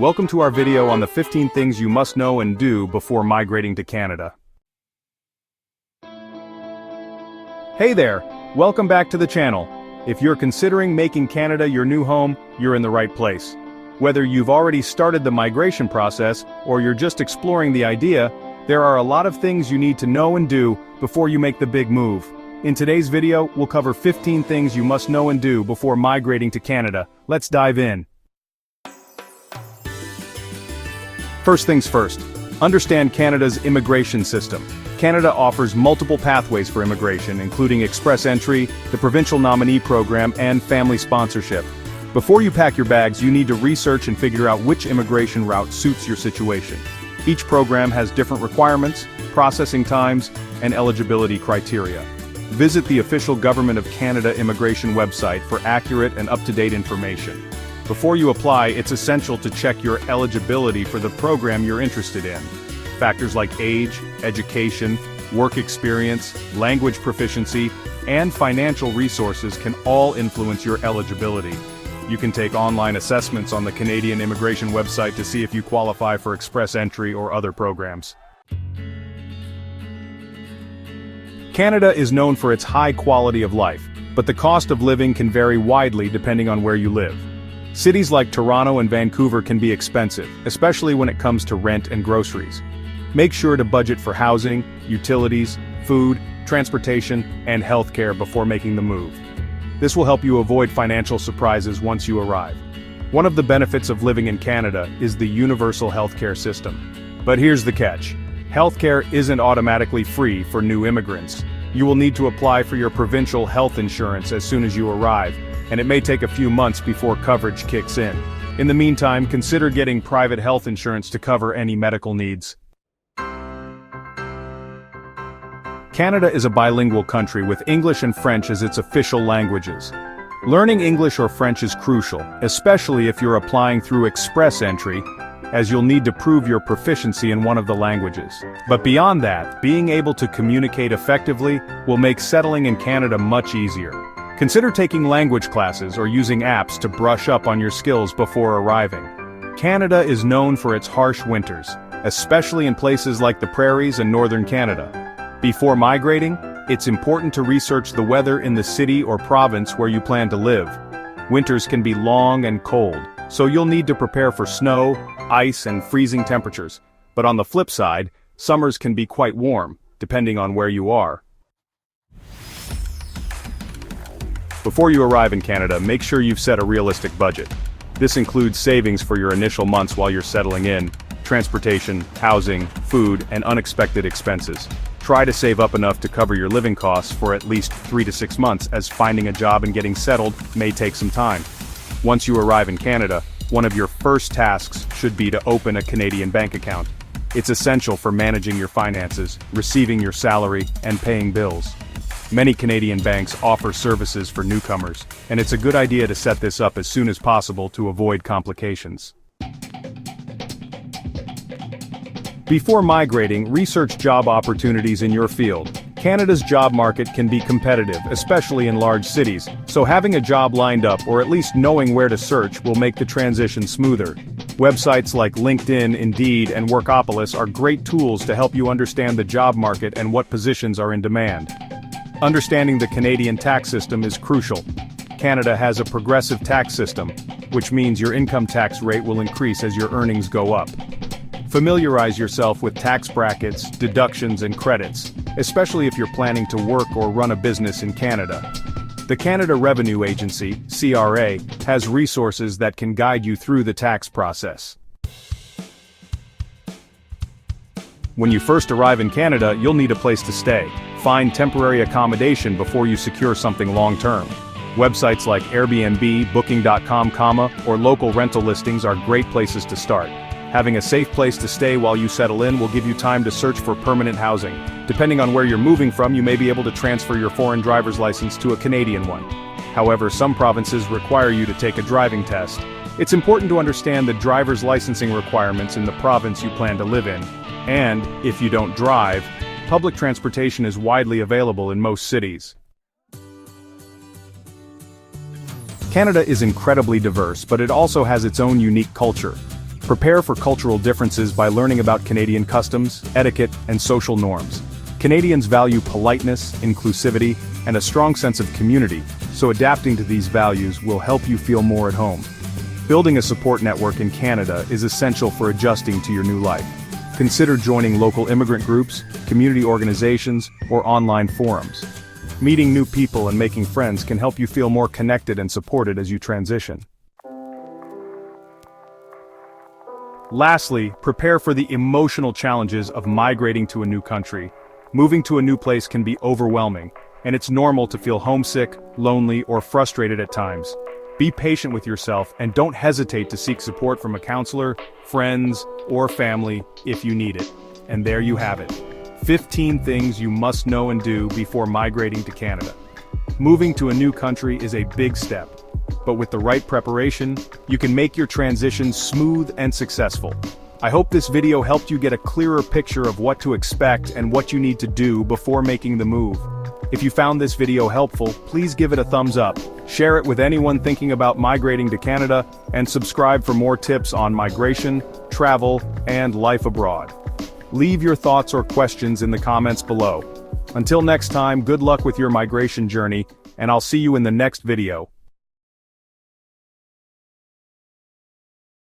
Welcome to our video on the 15 things you must know and do before migrating to Canada. Hey there, welcome back to the channel. If you're considering making Canada your new home, you're in the right place. Whether you've already started the migration process or you're just exploring the idea, there are a lot of things you need to know and do before you make the big move. In today's video, we'll cover 15 things you must know and do before migrating to Canada. Let's dive in. First things first, understand Canada's immigration system. Canada offers multiple pathways for immigration, including express entry, the provincial nominee program, and family sponsorship. Before you pack your bags, you need to research and figure out which immigration route suits your situation. Each program has different requirements, processing times, and eligibility criteria. Visit the official Government of Canada immigration website for accurate and up-to-date information. Before you apply, it's essential to check your eligibility for the program you're interested in. Factors like age, education, work experience, language proficiency, and financial resources can all influence your eligibility. You can take online assessments on the Canadian immigration website to see if you qualify for express entry or other programs. Canada is known for its high quality of life, but the cost of living can vary widely depending on where you live. Cities like Toronto and Vancouver can be expensive, especially when it comes to rent and groceries. Make sure to budget for housing, utilities, food, transportation, and healthcare before making the move. This will help you avoid financial surprises once you arrive. One of the benefits of living in Canada is the universal healthcare system. But here's the catch. Healthcare isn't automatically free for new immigrants. You will need to apply for your provincial health insurance as soon as you arrive, and it may take a few months before coverage kicks in. In the meantime, consider getting private health insurance to cover any medical needs. Canada is a bilingual country with English and French as its official languages. Learning English or French is crucial, especially if you're applying through express entry, as you'll need to prove your proficiency in one of the languages. But beyond that, being able to communicate effectively will make settling in Canada much easier. Consider taking language classes or using apps to brush up on your skills before arriving. Canada is known for its harsh winters, especially in places like the prairies and northern Canada. Before migrating, it's important to research the weather in the city or province where you plan to live. Winters can be long and cold, so you'll need to prepare for snow, ice, and freezing temperatures. But on the flip side, summers can be quite warm, depending on where you are. Before you arrive in Canada, make sure you've set a realistic budget. This includes savings for your initial months while you're settling in, transportation, housing, food, and unexpected expenses. Try to save up enough to cover your living costs for at least 3 to 6 months, as finding a job and getting settled may take some time. Once you arrive in Canada, one of your first tasks should be to open a Canadian bank account. It's essential for managing your finances, receiving your salary, and paying bills. Many Canadian banks offer services for newcomers, and it's a good idea to set this up as soon as possible to avoid complications. Before migrating, research job opportunities in your field. Canada's job market can be competitive, especially in large cities, so having a job lined up or at least knowing where to search will make the transition smoother. Websites like LinkedIn, Indeed, and Workopolis are great tools to help you understand the job market and what positions are in demand. Understanding the Canadian tax system is crucial. Canada has a progressive tax system, which means your income tax rate will increase as your earnings go up. Familiarize yourself with tax brackets, deductions, and credits, especially if you're planning to work or run a business in Canada. The Canada Revenue Agency, CRA, has resources that can guide you through the tax process. When you first arrive in Canada, you'll need a place to stay. Find temporary accommodation before you secure something long-term. Websites like Airbnb, Booking.com, or local rental listings are great places to start. Having a safe place to stay while you settle in will give you time to search for permanent housing. Depending on where you're moving from, you may be able to transfer your foreign driver's license to a Canadian one. However, some provinces require you to take a driving test. It's important to understand the driver's licensing requirements in the province you plan to live in. And, if you don't drive, public transportation is widely available in most cities. Canada is incredibly diverse, but it also has its own unique culture. Prepare for cultural differences by learning about Canadian customs, etiquette, and social norms. Canadians value politeness, inclusivity, and a strong sense of community, so adapting to these values will help you feel more at home. Building a support network in Canada is essential for adjusting to your new life. Consider joining local immigrant groups, community organizations, or online forums. Meeting new people and making friends can help you feel more connected and supported as you transition. Lastly, prepare for the emotional challenges of migrating to a new country. Moving to a new place can be overwhelming, and it's normal to feel homesick, lonely, or frustrated at times. Be patient with yourself and don't hesitate to seek support from a counselor, friends, or family if you need it. And there you have it. 15 things you must know and do before migrating to Canada. Moving to a new country is a big step, but with the right preparation, you can make your transition smooth and successful. I hope this video helped you get a clearer picture of what to expect and what you need to do before making the move. If you found this video helpful, please give it a thumbs up, share it with anyone thinking about migrating to Canada, and subscribe for more tips on migration, travel, and life abroad. Leave your thoughts or questions in the comments below. Until next time, good luck with your migration journey, and I'll see you in the next video.